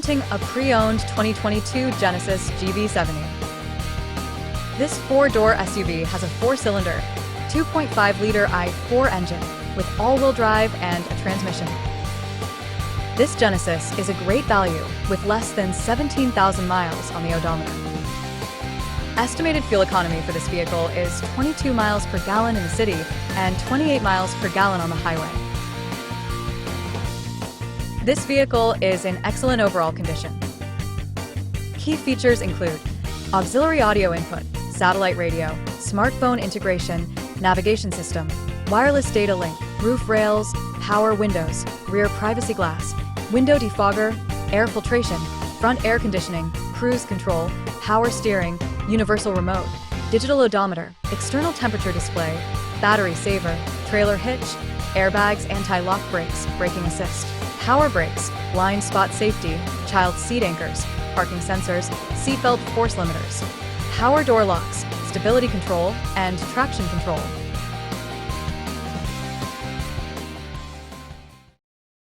Presenting a pre-owned 2022 Genesis GV70. This four-door SUV has a four-cylinder, 2.5-liter i4 engine with all-wheel drive and a transmission. This Genesis is a great value with less than 17,000 miles on the odometer. Estimated fuel economy for this vehicle is 22 miles per gallon in the city and 28 miles per gallon on the highway. This vehicle is in excellent overall condition. Key features include auxiliary audio input, satellite radio, smartphone integration, navigation system, wireless data link, roof rails, power windows, rear privacy glass, window defogger, air filtration, front air conditioning, cruise control, power steering, universal remote, digital odometer, external temperature display, battery saver, trailer hitch, airbags, anti-lock brakes, braking assist, power brakes, blind spot safety, child seat anchors, parking sensors, seatbelt force limiters, power door locks, stability control, and traction control.